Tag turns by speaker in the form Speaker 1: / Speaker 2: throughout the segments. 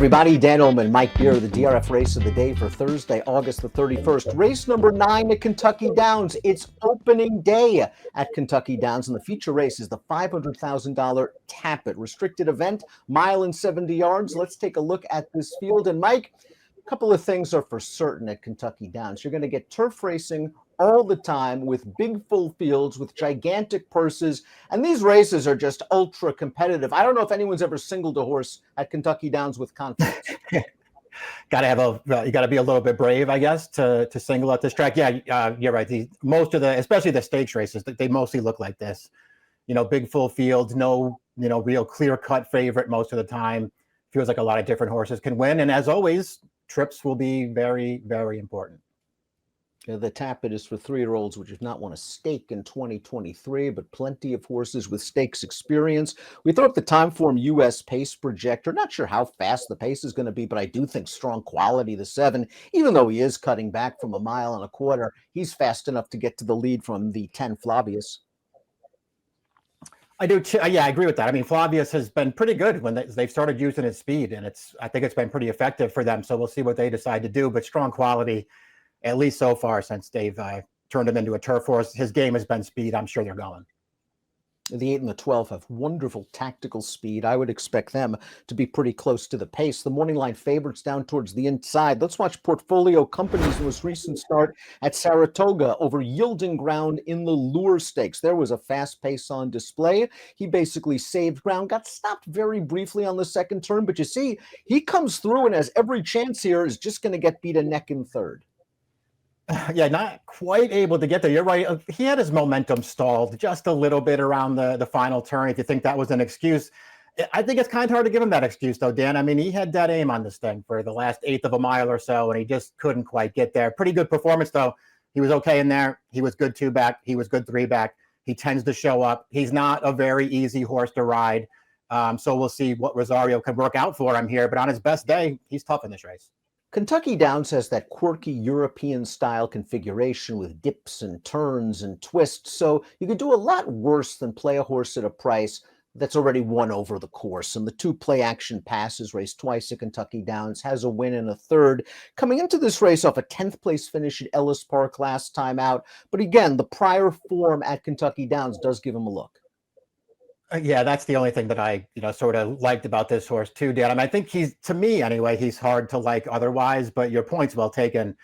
Speaker 1: Everybody, Dan Illman, Mike Beer, the DRF race of the day for Thursday, August the 31st. Race number 9 at Kentucky Downs. It's opening day at Kentucky Downs, and the feature race is the $500,000 Tapit restricted event, mile and 70 yards. Let's take a look at this field. And Mike, a couple of things are for certain at Kentucky Downs. You're going to get turf racing all the time with big full fields, with gigantic purses. And these races are just ultra competitive. I don't know if anyone's ever singled a horse at Kentucky Downs with confidence.
Speaker 2: You got to be a little bit brave, I guess, to single out this track. Yeah, you're right. Most of especially the stakes races, they mostly look like this. You know, big full fields, no, real clear cut favorite most of the time. Feels like a lot of different horses can win. And as always, trips will be very, very important.
Speaker 1: The Tapit is for 3-year-olds, which is not won a stake in 2023, but plenty of horses with stakes experience. We throw up the Timeform US pace projector. Not sure how fast the pace is going to be, but I do think strong quality, the 7, even though he is cutting back from 1.25 miles, he's fast enough to get to the lead from the 10 Flavius.
Speaker 2: I do too. Yeah, I agree with that. I mean, Flavius has been pretty good when they've started using his speed, and I think it's been pretty effective for them. So we'll see what they decide to do, but strong quality. At least so far since they've turned him into a turf horse. His game has been speed. I'm sure they're going.
Speaker 1: The 8 and the 12 have wonderful tactical speed. I would expect them to be pretty close to the pace. The morning line favorites down towards the inside. Let's watch Portfolio Company's most recent start at Saratoga over yielding ground in the Lure Stakes. There was a fast pace on display. He basically saved ground, got stopped very briefly on the second turn, but you see, he comes through and has every chance here, is just going to get beat a neck in third.
Speaker 2: Yeah, not quite able to get there. You're right. He had his momentum stalled just a little bit around the final turn. If you think that was an excuse, I think it's kind of hard to give him that excuse, though, Dan. I mean, he had dead aim on this thing for the last 1/8 of a mile or so, and he just couldn't quite get there. Pretty good performance, though. He was okay in there. He was good 2 back. He was good 3 back. He tends to show up. He's not a very easy horse to ride. So we'll see what Rosario can work out for him here. But on his best day, he's tough in this race.
Speaker 1: Kentucky Downs has that quirky European-style configuration with dips and turns and twists, so you could do a lot worse than play a horse at a price that's already won over the course. And the 2 play-action passes raced twice at Kentucky Downs, has a win and a third. Coming into this race off a 10th-place finish at Ellis Park last time out. But again, the prior form at Kentucky Downs does give him a look.
Speaker 2: Yeah, that's the only thing that I, sort of liked about this horse too, Dan. I mean, I think to me anyway, he's hard to like otherwise, but your point's well taken.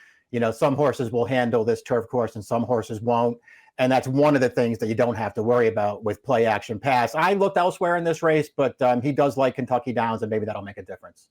Speaker 2: Some horses will handle this turf course and some horses won't. And that's one of the things that you don't have to worry about with play action pass. I looked elsewhere in this race, but he does like Kentucky Downs, and maybe that'll make a difference.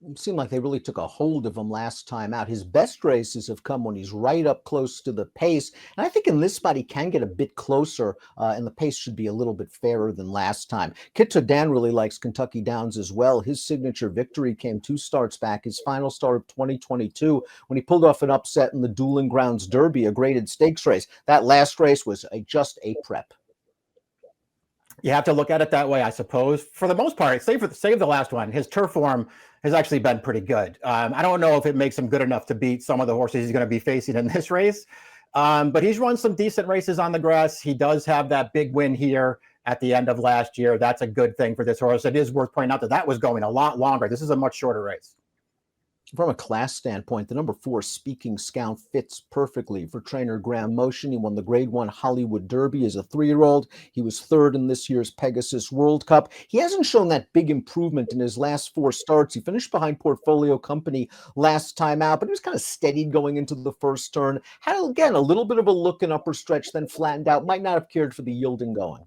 Speaker 1: It seemed like they really took a hold of him last time out. His best races have come when he's right up close to the pace. And I think in this spot, he can get a bit closer, and the pace should be a little bit fairer than last time. Kitto Dan really likes Kentucky Downs as well. His signature victory came 2 starts back, his final start of 2022, when he pulled off an upset in the Dueling Grounds Derby, a graded stakes race. That last race was just a prep.
Speaker 2: You have to look at it that way, I suppose. For the most part, save the last one, his turf form has actually been pretty good. I don't know if it makes him good enough to beat some of the horses he's going to be facing in this race, but he's run some decent races on the grass. He does have that big win here at the end of last year. That's a good thing for this horse. It is worth pointing out that was going a lot longer. This is a much shorter race.
Speaker 1: From a class standpoint, the number 4 Speaking Scout fits perfectly for trainer Graham Motion. He won the Grade 1 Hollywood Derby as a 3-year-old. He was 3rd in this year's Pegasus World Cup. He hasn't shown that big improvement in his last 4 starts. He finished behind Portfolio Company last time out, but he was kind of steadied going into the first turn. Had, again, a little bit of a look in upper stretch, then flattened out. Might not have cared for the yielding going.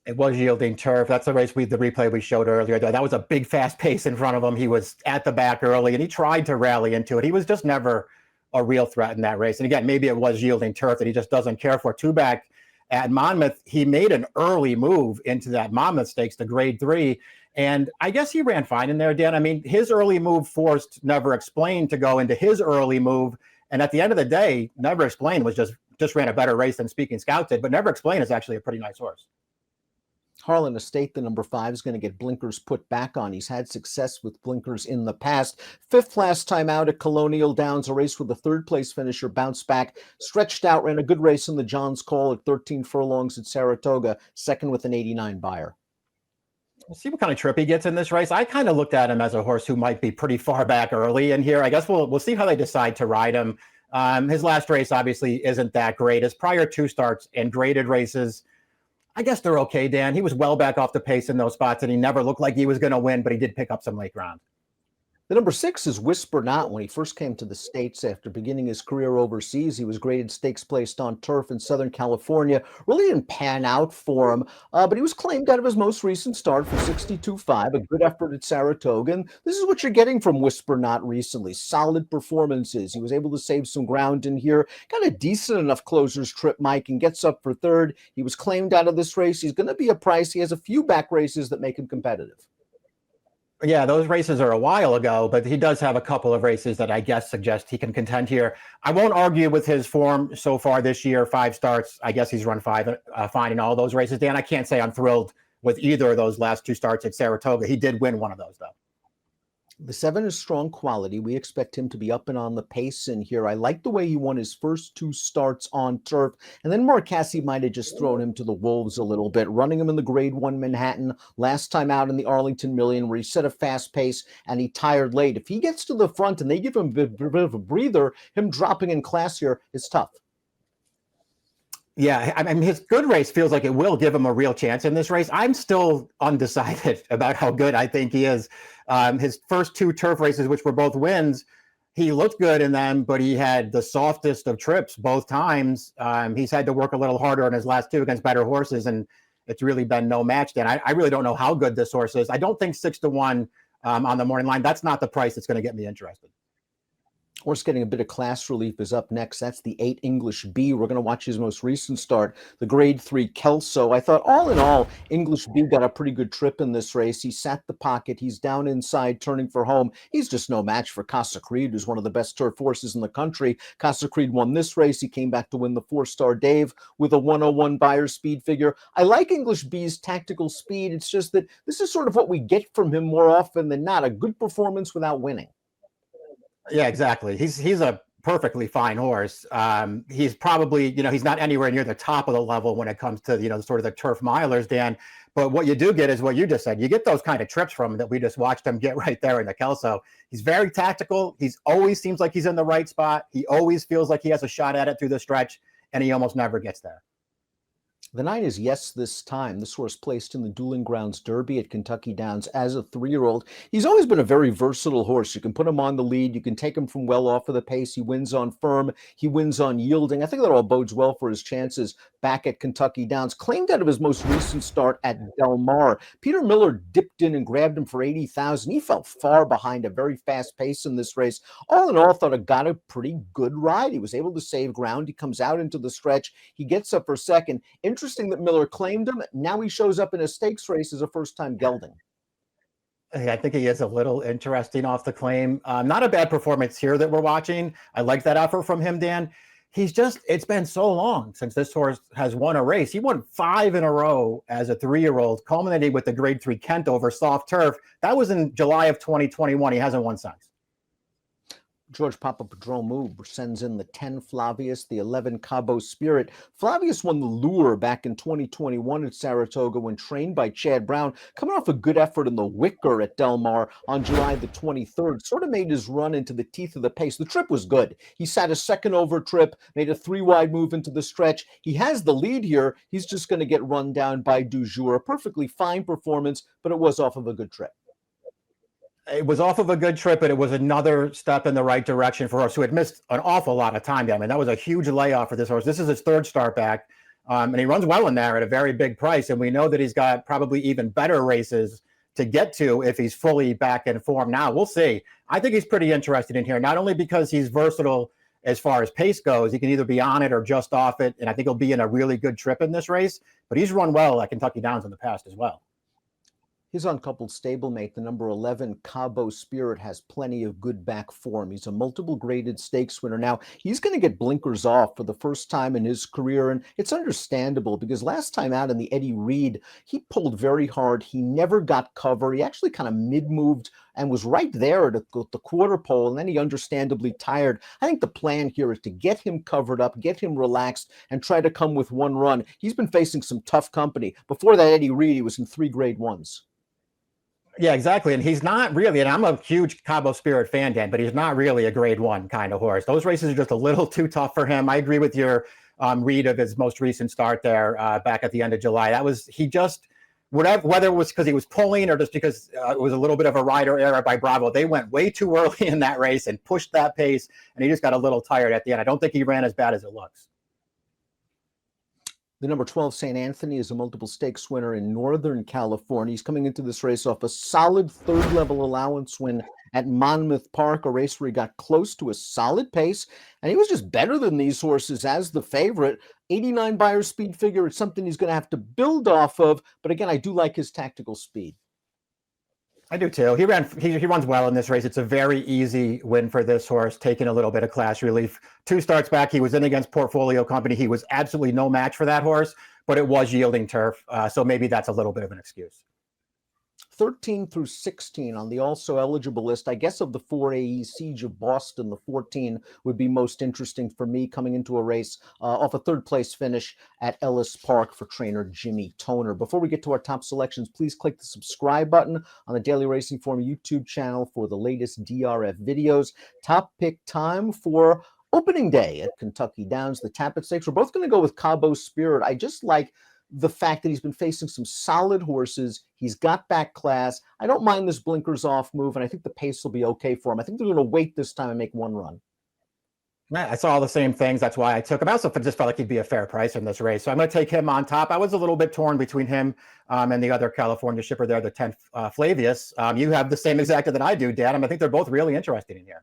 Speaker 2: It was yielding turf. That's the race the replay we showed earlier. That was a big fast pace in front of him. He was at the back early, and he tried to rally into it. He was just never a real threat in that race. And again, maybe it was yielding turf that he just doesn't care for. 2 back at Monmouth, he made an early move into that Monmouth Stakes to Grade 3, and I guess he ran fine in there, Dan. I mean, his early move forced Never Explained to go into his early move, and at the end of the day, Never Explained was just ran a better race than Speaking Scout did, but Never Explained is actually a pretty nice horse.
Speaker 1: Harlan Estate, the number 5, is going to get blinkers put back on. He's had success with blinkers in the past. 5th last time out at Colonial Downs, a race with a 3rd-place finisher, bounced back, stretched out, ran a good race in the John's Call at 13 furlongs at Saratoga, 2nd with an 89 buyer.
Speaker 2: We'll see what kind of trip he gets in this race. I kind of looked at him as a horse who might be pretty far back early in here. I guess we'll see how they decide to ride him. His last race obviously isn't that great. His prior 2 starts in graded races, I guess they're okay, Dan. He was well back off the pace in those spots, and he never looked like he was going to win, but he did pick up some late ground.
Speaker 1: The number 6 is Whisper Not. When he first came to the States after beginning his career overseas, he was graded stakes placed on turf in Southern California. Really didn't pan out for him, but he was claimed out of his most recent start for 62.5, a good effort at Saratoga. And this is what you're getting from Whisper Not recently. Solid performances. He was able to save some ground in here. Got a decent enough closer's trip, Mike, and gets up for 3rd. He was claimed out of this race. He's going to be a price. He has a few back races that make him competitive.
Speaker 2: Yeah, those races are a while ago, but he does have a couple of races that I guess suggest he can contend here. I won't argue with his form so far this year. 5 starts. I guess he's run fine in all those races. Dan, I can't say I'm thrilled with either of those last 2 starts at Saratoga. He did win one of those, though.
Speaker 1: The 7 is strong quality. We expect him to be up and on the pace in here. I like the way he won his first 2 starts on turf. And then Marcassi might have just thrown him to the wolves a little bit, running him in the Grade 1 Manhattan last time out in the Arlington Million, where he set a fast pace and he tired late. If he gets to the front and they give him a bit of a breather, him dropping in class here is tough.
Speaker 2: Yeah, I mean, his good race feels like it will give him a real chance in this race. I'm still undecided about how good I think he is. His first 2 turf races, which were both wins, he looked good in them, but he had the softest of trips both times. He's had to work a little harder on his last 2 against better horses, and it's really been no match. Then I really don't know how good this horse is. I don't think 6-1 on the morning line. That's not the price that's going to get me interested.
Speaker 1: Horse getting a bit of class relief is up next. That's the 8 English B. We're going to watch his most recent start, the Grade 3 Kelso. I thought all in all, English B got a pretty good trip in this race. He sat the pocket. He's down inside, turning for home. He's just no match for Casa Creed, who's one of the best turf horses in the country. Casa Creed won this race. He came back to win the 4-star Dave with a 101 Beyer speed figure. I like English B's tactical speed. It's just that this is sort of what we get from him more often than not, a good performance without winning.
Speaker 2: Yeah, exactly. He's a perfectly fine horse. He's probably, he's not anywhere near the top of the level when it comes to, sort of the turf milers, Dan. But what you do get is what you just said. You get those kind of trips from him that we just watched him get right there in the Kelso. He's very tactical. He's always seems like he's in the right spot. He always feels like he has a shot at it through the stretch, and he almost never gets there.
Speaker 1: The 9 is Yes This Time. This horse placed in the Dueling Grounds Derby at Kentucky Downs as a 3-year-old. He's always been a very versatile horse. You can put him on the lead. You can take him from well off of the pace. He wins on firm. He wins on yielding. I think that all bodes well for his chances back at Kentucky Downs. Claimed out of his most recent start at Del Mar. Peter Miller dipped in and grabbed him for 80,000. He fell far behind a very fast pace in this race. All in all, thought it got a pretty good ride. He was able to save ground. He comes out into the stretch. He gets up for second. Interesting that Miller claimed him. Now he shows up in a stakes race as a first-time gelding.
Speaker 2: I think he is a little interesting off the claim. Not a bad performance here that we're watching. I like that effort from him, Dan. It's been so long since this horse has won a race. He won 5 in a row as a 3-year-old, culminating with the Grade 3 Kent over soft turf. That was in July of 2021. He hasn't won since.
Speaker 1: George Papapadromou sends in the 10 Flavius, the 11 Cabo Spirit. Flavius won the Lure back in 2021 at Saratoga when trained by Chad Brown, coming off a good effort in the Wicker at Del Mar on July the 23rd. Sort of made his run into the teeth of the pace. The trip was good. He sat a second over trip, made a 3-wide move into the stretch. He has the lead here. He's just going to get run down by Du Jour. A perfectly fine performance, but it was off of a good trip.
Speaker 2: It was off of a good trip, but it was another step in the right direction for us who had missed an awful lot of time. I mean, that was a huge layoff for this horse. This is his 3rd start back, and he runs well in there at a very big price. And we know that he's got probably even better races to get to if he's fully back in form now. We'll see. I think he's pretty interested in here, not only because he's versatile as far as pace goes. He can either be on it or just off it, and I think he'll be in a really good trip in this race. But he's run well at Kentucky Downs in the past as well.
Speaker 1: His uncoupled stablemate, the number 11 Cabo Spirit, has plenty of good back form. He's a multiple graded stakes winner. Now, he's going to get blinkers off for the first time in his career, and it's understandable because last time out in the Eddie Reed, he pulled very hard. He never got cover. He actually kind of mid-moved and was right there at the quarter pole, and then he understandably tired. I think the plan here is to get him covered up, get him relaxed, and try to come with one run. He's been facing some tough company. Before that Eddie Reed, he was in 3 Grade 1s.
Speaker 2: Yeah, exactly. And he's not really, and I'm a huge Cabo Spirit fan, Dan, but he's not really a grade one kind of horse. Those races are just a little too tough for him. I agree with your read of his most recent start there back at the end of July. That was, he just, whatever, whether it was because he was pulling or just because it was a little bit of a rider error by Bravo, they went way too early in that race and pushed that pace, and he just got a little tired at the end. I don't think he ran as bad as it looks.
Speaker 1: The number 12, St. Anthony, is a multiple stakes winner in Northern California. He's coming into this race off a solid third-level allowance win at Monmouth Park, a race where he got close to a solid pace, and he was just better than these horses as the favorite. 89 Beyer speed figure, it's something he's going to have to build off of, but again, I do like his tactical speed.
Speaker 2: I do too. He runs well in this race. It's a very easy win for this horse, taking a little bit of class relief. 2 starts back, he was in against Portfolio Company. He was absolutely no match for that horse, but it was yielding turf. So maybe that's a little bit of an excuse.
Speaker 1: 13 through 16 on the also eligible list. I guess of the 4AE Siege of Boston, the 14 would be most interesting for me coming into a race off a third place finish at Ellis Park for trainer Jimmy Toner. Before we get to our top selections, please click the subscribe button on the Daily Racing Form YouTube channel for the latest DRF videos. Top pick time for opening day at Kentucky Downs, the Tapit Stakes. We're both going to go with Cabo Spirit. I just like the fact that he's been facing some solid horses. He's got back class. I don't mind this blinkers off move, and I think the pace will be okay for him. I think they're going to wait this time and make one run.
Speaker 2: Yeah, I saw all the same things. That's why I took him. I also just felt like he'd be a fair price in this race. So I'm going to take him on top. I was a little bit torn between him and the other California shipper there, the 10th Flavius. You have the same exacta that I do, Dan. I think they're both really interesting in here.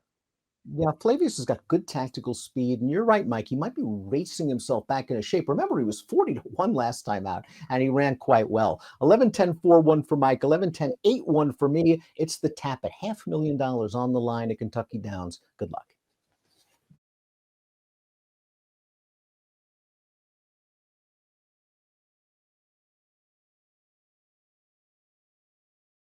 Speaker 1: Yeah, Flavius has got good tactical speed, and you're right, Mike. He might be racing himself back into shape. Remember, he was 40-1 last time out, and he ran quite well. 11-10-4-1 for Mike, 11-10-8-1 for me. It's the Tapit, $500,000 on the line at Kentucky Downs. Good luck.